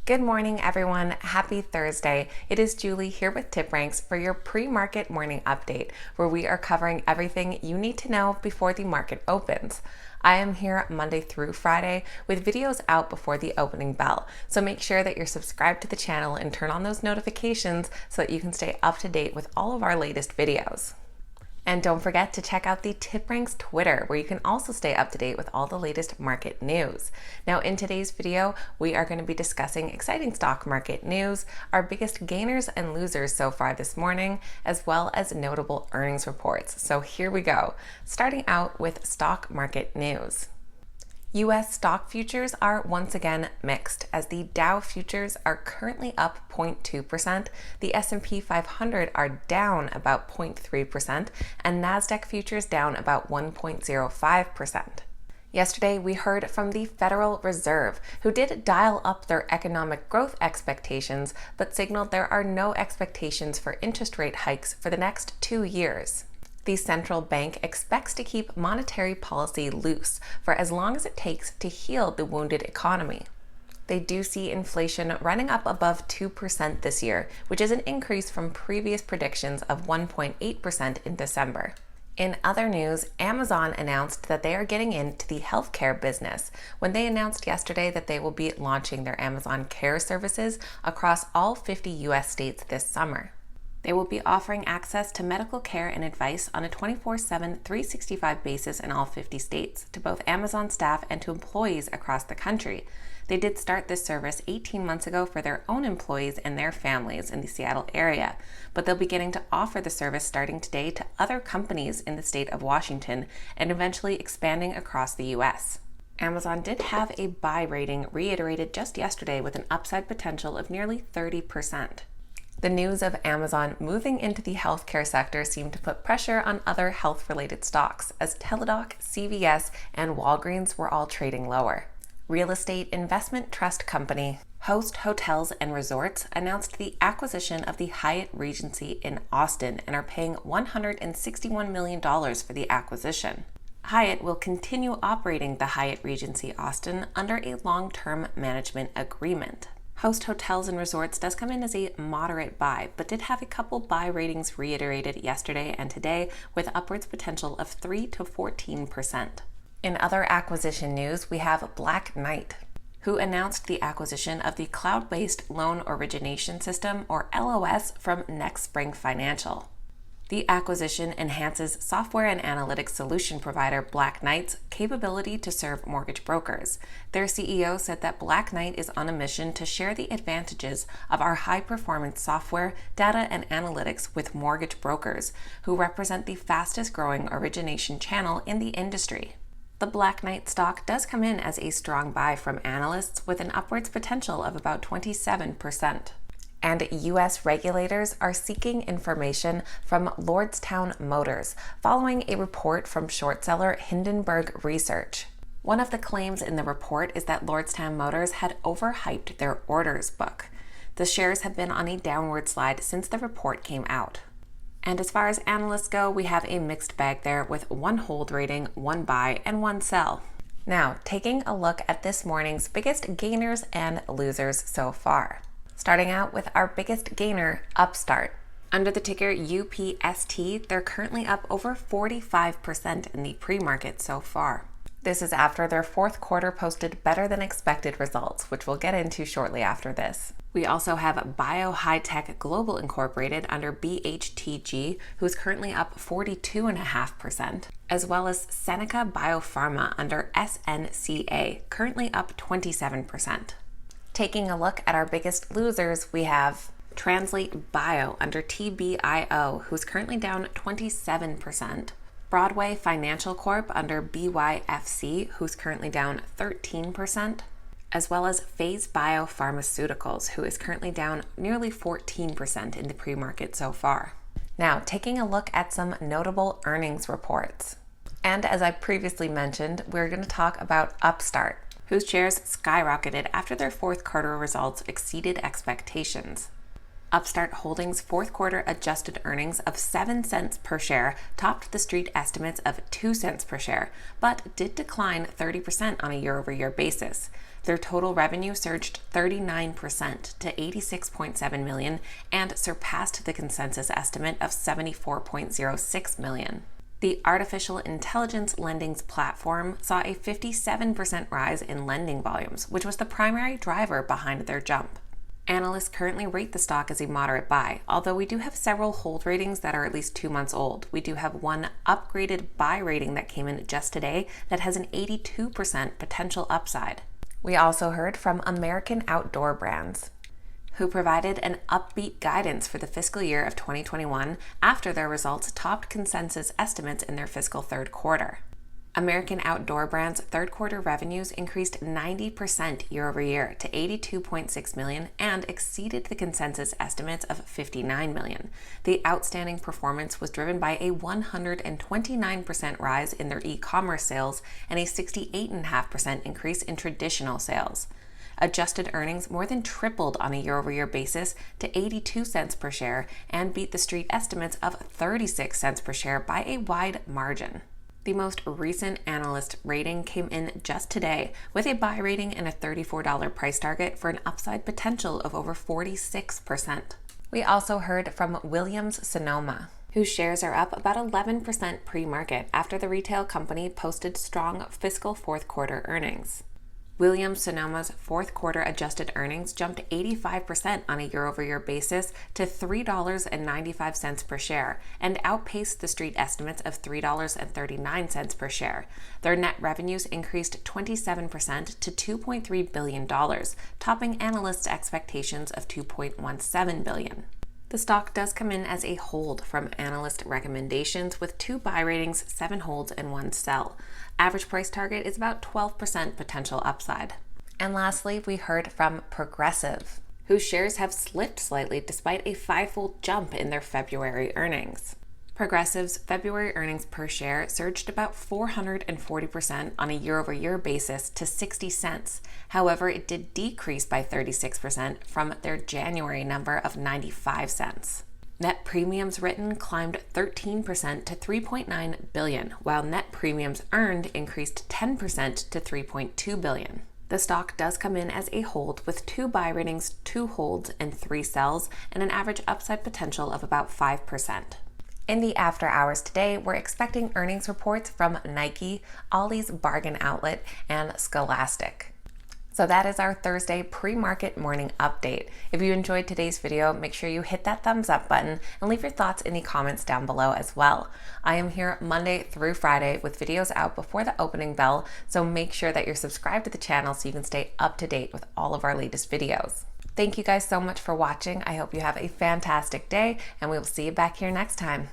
Good morning, everyone. Happy Thursday. It is Julie here with TipRanks for your pre-market morning update, where we are covering everything you need to know before the market opens. I am here Monday through Friday with videos out before the opening bell, so make sure that you're subscribed to the channel and turn on those notifications so that you can stay up to date with all of our latest videos. And don't forget to check out the TipRanks Twitter, where you can also stay up to date with all the latest market news. Now, in today's video, we are going to be discussing exciting stock market news, our biggest gainers and losers so far this morning, as well as notable earnings reports. So here we go, starting out with stock market news. U.S. stock futures are once again mixed, as the Dow futures are currently up 0.2%, the S&P 500 are down about 0.3%, and NASDAQ futures down about 1.05%. Yesterday, we heard from the Federal Reserve, who did dial up their economic growth expectations, but signaled there are no expectations for interest rate hikes for the next 2 years. The central bank expects to keep monetary policy loose for as long as it takes to heal the wounded economy. They do see inflation running up above 2% this year, which is an increase from previous predictions of 1.8% in December. In other news, Amazon announced that they are getting into the healthcare business when they announced yesterday that they will be launching their Amazon Care services across all 50 U.S. states this summer. They will be offering access to medical care and advice on a 24/7, 365 basis in all 50 states to both Amazon staff and to employees across the country. They did start this service 18 months ago for their own employees and their families in the Seattle area, but they'll be getting to offer the service starting today to other companies in the state of Washington and eventually expanding across the U.S. Amazon did have a buy rating reiterated just yesterday with an upside potential of nearly 30%. The news of Amazon moving into the healthcare sector seemed to put pressure on other health-related stocks, as Teladoc, CVS, and Walgreens were all trading lower. Real estate investment trust company Host Hotels and Resorts announced the acquisition of the Hyatt Regency in Austin and are paying $161 million for the acquisition. Hyatt will continue operating the Hyatt Regency Austin under a long-term management agreement. Host Hotels and Resorts does come in as a moderate buy, but did have a couple buy ratings reiterated yesterday and today with upwards potential of 3 to 14%. In other acquisition news, we have Black Knight, who announced the acquisition of the cloud-based loan origination system, or LOS, from Next Spring Financial. The acquisition enhances software and analytics solution provider Black Knight's capability to serve mortgage brokers. Their CEO said that Black Knight is on a mission to share the advantages of our high-performance software, data, and analytics with mortgage brokers, who represent the fastest-growing origination channel in the industry. The Black Knight stock does come in as a strong buy from analysts with an upwards potential of about 27%. And U.S. regulators are seeking information from Lordstown Motors following a report from short seller Hindenburg Research. One of the claims in the report is that Lordstown Motors had overhyped their orders book. The shares have been on a downward slide since the report came out. And as far as analysts go, we have a mixed bag there with one hold rating, one buy, and one sell. Now, taking a look at this morning's biggest gainers and losers so far. Starting out with our biggest gainer, Upstart. Under the ticker UPST, they're currently up over 45% in the pre-market so far. This is after their fourth quarter posted better than expected results, which we'll get into shortly after this. We also have Bio-High-Tech Global Incorporated under BHTG, who's currently up 42.5%, as well as Seneca Biopharma under SNCA, currently up 27%. Taking a look at our biggest losers, we have Translate Bio under TBIO, who's currently down 27%. Broadway Financial Corp under BYFC, who's currently down 13%. As well as Phase Biopharmaceuticals, who is currently down nearly 14% in the pre-market so far. Now, taking a look at some notable earnings reports. And as I previously mentioned, we're going to talk about Upstart, whose shares skyrocketed after their fourth quarter results exceeded expectations. Upstart Holdings' fourth quarter adjusted earnings of 7 cents per share topped the street estimates of 2 cents per share, but did decline 30% on a year-over-year basis. Their total revenue surged 39% to $86.7 million and surpassed the consensus estimate of $74.06 million. The artificial intelligence lending platform saw a 57% rise in lending volumes, which was the primary driver behind their jump. Analysts currently rate the stock as a moderate buy, although we do have several hold ratings that are at least 2 months old. We do have one upgraded buy rating that came in just today that has an 82% potential upside. We also heard from American Outdoor Brands, who provided an upbeat guidance for the fiscal year of 2021 after their results topped consensus estimates in their fiscal third quarter. American Outdoor Brands' third quarter revenues increased 90% year over year to $82.6 million and exceeded the consensus estimates of $59 million. The outstanding performance was driven by a 129% rise in their e-commerce sales and a 68.5% increase in traditional sales. Adjusted earnings more than tripled on a year-over-year basis to 82 cents per share and beat the street estimates of 36 cents per share by a wide margin. The most recent analyst rating came in just today with a buy rating and a $34 price target for an upside potential of over 46%. We also heard from Williams-Sonoma, whose shares are up about 11% pre-market after the retail company posted strong fiscal fourth quarter earnings. Williams-Sonoma's fourth quarter adjusted earnings jumped 85% on a year-over-year basis to $3.95 per share and outpaced the street estimates of $3.39 per share. Their net revenues increased 27% to $2.3 billion, topping analysts' expectations of $2.17 billion. The stock does come in as a hold from analyst recommendations with 2 buy ratings, 7 holds, and 1 sell. Average price target is about 12% potential upside. And lastly, we heard from Progressive, whose shares have slipped slightly despite a 5-fold jump in their February earnings. Progressive's February earnings per share surged about 440% on a year-over-year basis to 60 cents. However, it did decrease by 36% from their January number of 95 cents. Net premiums written climbed 13% to $3.9 billion, while net premiums earned increased 10% to $3.2 billion. The stock does come in as a hold with 2 buy ratings, 2 holds, and 3 sells, and an average upside potential of about 5%. In the after hours today, we're expecting earnings reports from Nike, Ollie's Bargain Outlet, and Scholastic. So that is our Thursday pre-market morning update. If you enjoyed today's video, make sure you hit that thumbs up button and leave your thoughts in the comments down below as well. I am here Monday through Friday with videos out before the opening bell, so make sure that you're subscribed to the channel so you can stay up to date with all of our latest videos. Thank you guys so much for watching. I hope you have a fantastic day, and we will see you back here next time.